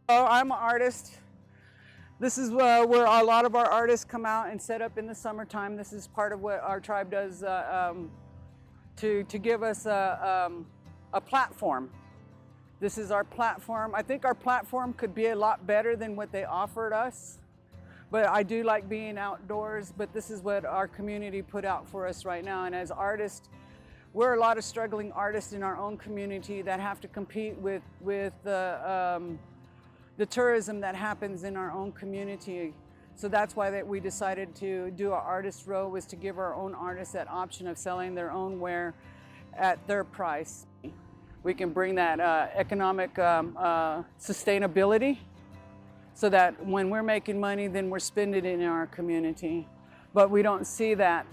I'm an artist. This is where a lot of our artists come out and set up in the summertime. This is part of what our tribe does to give us a platform. This is our platform. I think our platform could be a lot better than what they offered us. But I do like being outdoors, but this is what our community put out for us right now. And as artists, we're a lot of struggling artists in our own community that have to compete with the tourism that happens in our own community. So that's why we decided to do an artist row, was to give our own artists that option of selling their own wear at their price. We can bring that economic sustainability, so that when we're making money, then we're spending it in our community. But we don't see that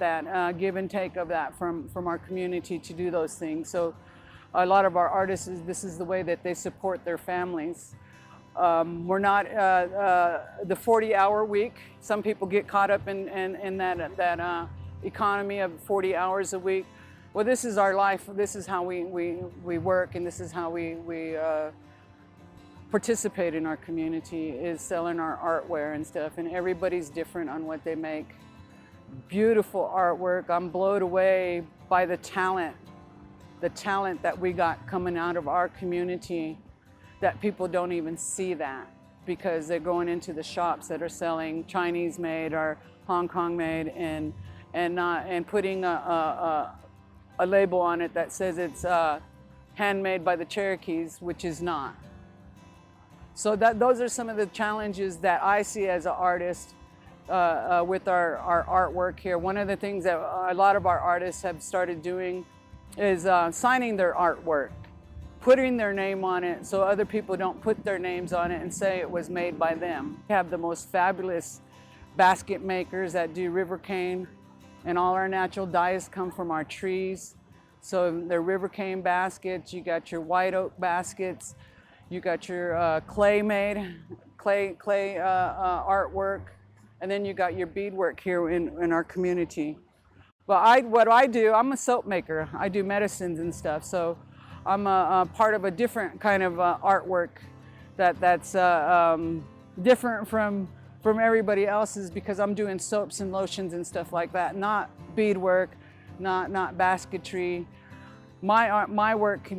give and take of that from our community to do those things. So a lot of our artists, this is the way that they support their families. We're not the 40-hour week. Some people get caught up in that economy of 40 hours a week. Well, this is our life. This is how we work, and this is how we participate in our community, is selling our artware and stuff. And everybody's different on what they make. Beautiful artwork. I'm blown away by the talent that we got coming out of our community, that people don't even see that, because they're going into the shops that are selling Chinese made or Hong Kong made and putting a label on it that says it's handmade by the Cherokees, which is not. So those are some of the challenges that I see as an artist with our artwork here. One of the things that a lot of our artists have started doing is signing their artwork, putting their name on it so other people don't put their names on it and say it was made by them. We have the most fabulous basket makers that do river cane, and all our natural dyes come from our trees. So they're river cane baskets. You got your white oak baskets. You got your clay artwork, and then you got your beadwork here in our community. But what I do, I'm a soap maker. I do medicines and stuff. So I'm a part of a different kind of artwork that's different from everybody else's, because I'm doing soaps and lotions and stuff like that. Not beadwork, not basketry. My work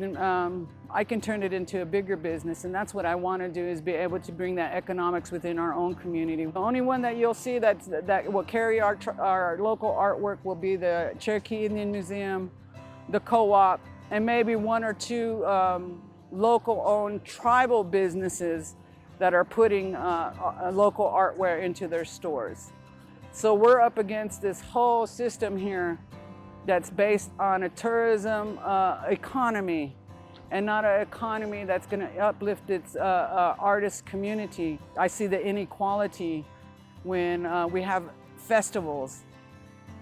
I can turn it into a bigger business, and that's what I want to do, is be able to bring that economics within our own community. The only one that you'll see that will carry our local artwork will be the Cherokee Indian Museum, the co-op, and maybe one or two local-owned tribal businesses that are putting local artware into their stores. So we're up against this whole system here that's based on a tourism economy, and not an economy that's going to uplift its artist community. I see the inequality when we have festivals,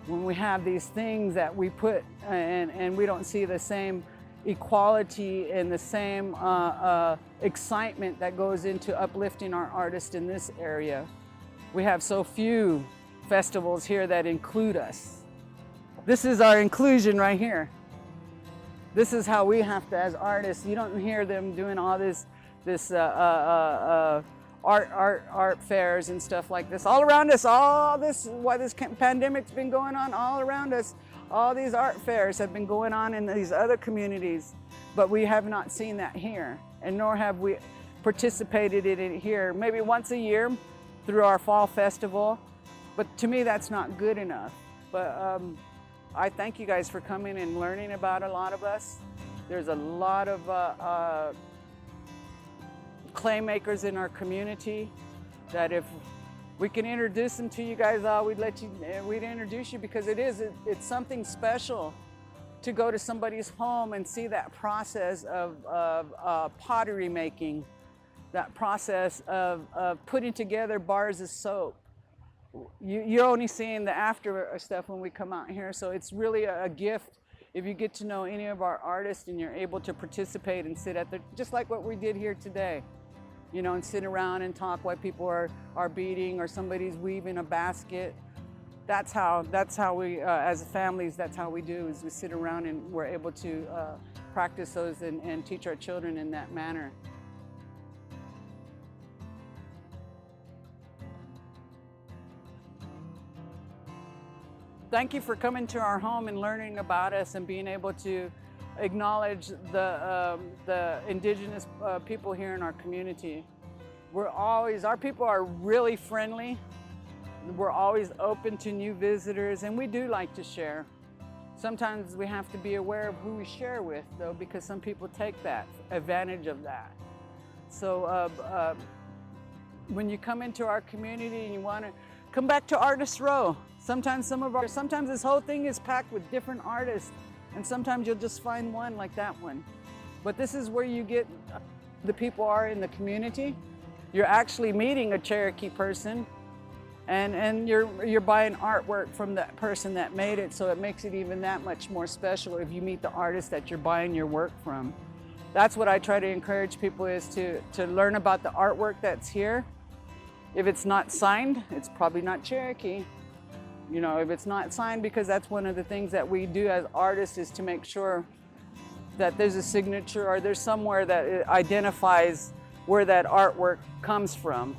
when we have these things that we put, and we don't see the same equality and the same excitement that goes into uplifting our artists in this area. We have so few festivals here that include us. This is our inclusion right here. This is how we have to, as artists. You don't hear them doing all this art fairs and stuff like this all around us. Why this pandemic's been going on all around us. All these art fairs have been going on in these other communities, but we have not seen that here, and nor have we participated in it here. Maybe once a year through our fall festival, but to me that's not good enough. But I thank you guys for coming and learning about a lot of us. There's a lot of clay makers in our community that if we can introduce them to you guys, we'd introduce you, because it's something special to go to somebody's home and see that process of pottery making, that process of putting together bars of soap. You're only seeing the after stuff when we come out here, so it's really a gift if you get to know any of our artists and you're able to participate and sit just like what we did here today, and sit around and talk while people are beading or somebody's weaving a basket. That's how we, as families, that's how we do, is we sit around and we're able to practice those and teach our children in that manner. thank you for coming to our home and learning about us and being able to acknowledge the indigenous people here in our community. Our people are really friendly. We're always open to new visitors, and we do like to share. Sometimes we have to be aware of who we share with, though, because some people take advantage of that. So when you come into our community and you want to come back to Artist Row, sometimes this whole thing is packed with different artists, and sometimes you'll just find one like that one. But this is where you get the people are in the community. You're actually meeting a Cherokee person, and you're buying artwork from that person that made it, so it makes it even that much more special if you meet the artist that you're buying your work from. That's what I try to encourage people, is to learn about the artwork that's here. If it's not signed, it's probably not Cherokee. You know, if it's not signed, because that's one of the things that we do as artists, is to make sure that there's a signature or there's somewhere that it identifies where that artwork comes from.